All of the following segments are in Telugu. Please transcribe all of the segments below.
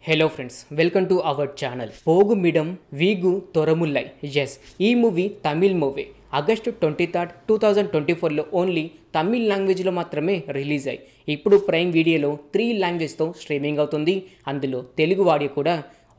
Hello friends, welcome to our channel. పోగు మిడం వీగు తొరముల్లై. ఎస్, ఈ మూవీ తమిళ్ మూవీ. ఆగస్టు 23, 2024లో ఓన్లీ తమిళ్ లాంగ్వేజ్లో మాత్రమే రిలీజ్ అయ్యి ఇప్పుడు ప్రైమ్ వీడియోలో 3 లాంగ్వేజ్తో స్ట్రీమింగ్ అవుతుంది. అందులో తెలుగు ఆడియో కూడా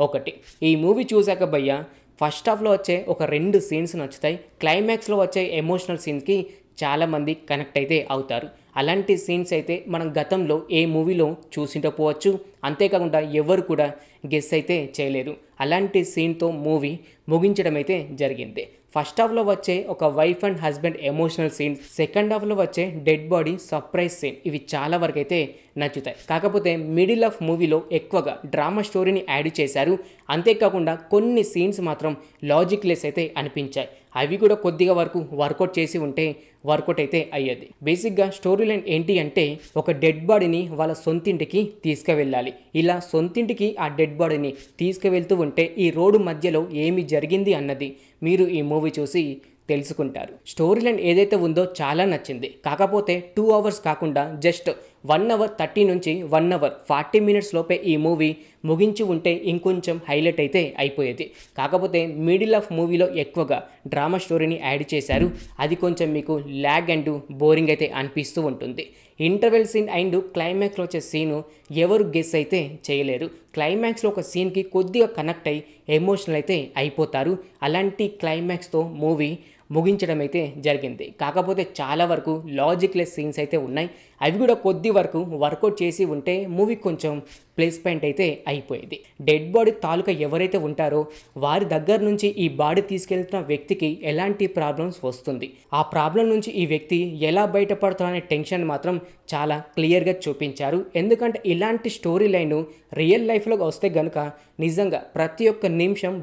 ఒకటి. ఈ మూవీ చూశాక భయ్య ఫస్ట్ హాఫ్లో వచ్చే ఒక 2 సీన్స్ నచ్చుతాయి. క్లైమాక్స్లో వచ్చే ఎమోషనల్ సీన్స్కి చాలామంది కనెక్ట్ అయితే అవుతారు. అలాంటి సీన్స్ అయితే మనం గతంలో ఏ మూవీలో చూసింటపోవచ్చు. అంతేకాకుండా ఎవరు కూడా గెస్ అయితే చేయలేరు. అలాంటి సీన్తో మూవీ ముగించడం అయితే జరిగింది. ఫస్ట్ హాఫ్లో వచ్చే ఒక wife and husband emotional scene, second హాఫ్లో వచ్చే డెడ్ బాడీ సర్ప్రైజ్ సీన్, ఇవి చాలా వరకు అయితే నచ్చుతాయి. కాకపోతే మిడిల్ ఆఫ్ మూవీలో ఎక్కువగా డ్రామా స్టోరీని యాడ్ చేశారు. అంతేకాకుండా కొన్ని సీన్స్ మాత్రం లాజిక్ లెస్ అయితే అనిపించాయి. అవి కూడా కొద్దిగా వరకు వర్కౌట్ చేసి ఉంటే వర్కౌట్ అయితే అయ్యేది. బేసిక్గా స్టోరీ లైన్ ఏంటి అంటే, ఒక డెడ్ బాడీని వాళ్ళ సొంతింటికి తీసుకువెళ్ళాలి. ఇలా సొంతింటికి ఆ డెడ్ బాడీని తీసుకువెళ్తూ ఉంటే ఈ రోడ్డు మధ్యలో ఏమి జరిగింది అన్నది మీరు ఈ మూవీ చూసి తెలుసుకుంటారు. స్టోరీ లైన్ ఏదైతే ఉందో చాలా నచ్చింది. కాకపోతే 2 అవర్స్ కాకుండా జస్ట్ 1 అవర్ 30 నుంచి 1 అవర్ 40 మినిట్స్ లోపే ఈ మూవీ ముగించి ఉంటే ఇంకొంచెం హైలైట్ అయితే అయిపోయేది. కాకపోతే మిడిల్ ఆఫ్ మూవీలో ఎక్కువగా డ్రామా స్టోరీని యాడ్ చేశారు. అది కొంచెం మీకు ల్యాగ్ అండ్ బోరింగ్ అయితే అనిపిస్తూ ఉంటుంది. ఇంటర్వెల్ సీన్ అండ్ క్లైమాక్స్లో వచ్చే సీను ఎవరు గెస్ అయితే చేయలేరు. క్లైమాక్స్లో ఒక సీన్కి కొద్దిగా కనెక్ట్ అయ్యి ఎమోషనల్ అయితే అయిపోతారు. అలాంటి క్లైమాక్స్తో మూవీ ముగించడం అయితే జరిగింది. కాకపోతే చాలా వరకు లాజిక్ లెస్ సీన్స్ అయితే ఉన్నాయి. అవి కూడా కొద్ది వరకు వర్కౌట్ చేసి ఉంటే మూవీ కొంచెం ప్లస్ పాయింట్ అయితే అయిపోయేది. డెడ్ బాడీ తాలూకా ఎవరైతే ఉంటారో వారి దగ్గర నుంచి ఈ బాడీ తీసుకెళ్తున్న వ్యక్తికి ఎలాంటి ప్రాబ్లమ్స్ వస్తుంది, ఆ ప్రాబ్లం నుంచి ఈ వ్యక్తి ఎలా బయటపడతారనే టెన్షన్ మాత్రం చాలా క్లియర్గా చూపించారు. ఎందుకంటే ఇలాంటి స్టోరీ లైన్ రియల్ లైఫ్లో వస్తే కనుక నిజంగా ప్రతి ఒక్క నిమిషం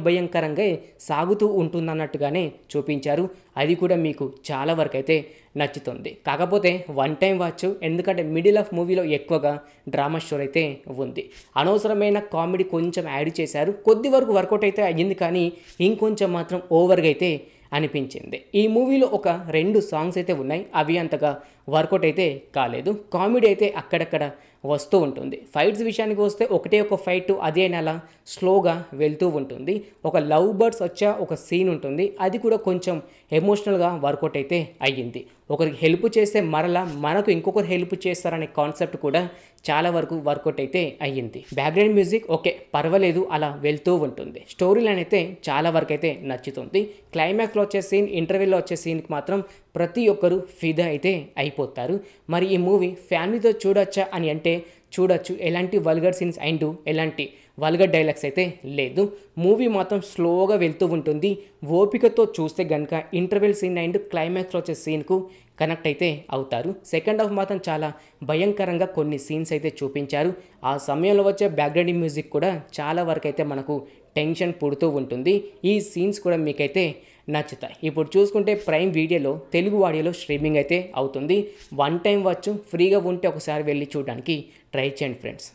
భయంకరంగా సాగుతూ ఉంటుందన్నట్టుగానే చూపించారు. అది కూడా మీకు చాలా వరకు అయితే నచ్చుతుంది. కాకపోతే 1 టైం వాచ్, ఎందుకంటే మిడిల్ ఆఫ్ మూవీలో ఎక్కువగా డ్రామా స్టోరీ అయితే ఉంది. అనవసరమైన కామెడీ కొంచెం యాడ్ చేశారు. కొద్ది వరకు వర్కౌట్ అయితే అయ్యింది, కానీ ఇంకొంచెం మాత్రం ఓవర్గా అయితే అనిపించింది. ఈ మూవీలో ఒక 2 సాంగ్స్ అయితే ఉన్నాయి. అవి అంతగా వర్కౌట్ అయితే కాలేదు. కామెడీ అయితే అక్కడక్కడ వస్తూ ఉంటుంది. ఫైట్స్ విషయానికి వస్తే ఒకటే ఒక ఫైట్ అదే నెల స్లోగా వెళ్తూ ఉంటుంది. ఒక లవ్ బర్డ్స్ వచ్చే ఒక సీన్ ఉంటుంది. అది కూడా కొంచెం ఎమోషనల్గా వర్కౌట్ అయితే అయ్యింది. ఒకరికి హెల్ప్ చేస్తే మరలా మనకు ఇంకొకరు హెల్ప్ చేస్తారనే కాన్సెప్ట్ కూడా చాలా వరకు వర్కౌట్ అయితే అయ్యింది. బ్యాక్గ్రౌండ్ మ్యూజిక్ ఓకే, పర్వాలేదు, అలా వెళ్తూ ఉంటుంది. స్టోరీ లైన్ అయితే చాలా వరకు అయితే నచ్చుతుంది. క్లైమాక్స్లో వచ్చే సీన్, ఇంటర్వ్యూలో వచ్చే సీన్కి మాత్రం ప్రతి ఒక్కరు ఫిదా అయితే అయిపోతారు. మరి ఈ మూవీ ఫ్యామిలీతో చూడొచ్చా అని అంటే చూడొచ్చు. ఎలాంటి వల్గర్ సీన్స్ అండ్ ఎలాంటి వల్గర్ డైలాగ్స్ అయితే లేదు. మూవీ మాత్రం స్లోగా వెళ్తూ ఉంటుంది. ఓపికతో చూస్తే కనుక ఇంటర్వెల్ సీన్ అండ్ క్లైమాక్స్లో వచ్చే సీన్కు కనెక్ట్ అయితే అవుతారు. సెకండ్ హాఫ్ మాత్రం చాలా భయంకరంగా కొన్ని సీన్స్ అయితే చూపించారు. ఆ సమయంలో వచ్చే బ్యాక్గ్రౌండ్ మ్యూజిక్ కూడా చాలా వరకు అయితే మనకు టెన్షన్ పుడుతూ ఉంటుంది. ఈ సీన్స్ కూడా మీకైతే నచ్చుతాయి. ఇప్పుడు చూసుకుంటే ప్రైమ్ వీడియోలో తెలుగు ఆడియోలో స్ట్రీమింగ్ అయితే అవుతుంది. 1 టైం వాచ్ ఫ్రీగా ఉంటే ఒకసారి వెళ్ళి చూడడానికి ట్రై చేయండి ఫ్రెండ్స్.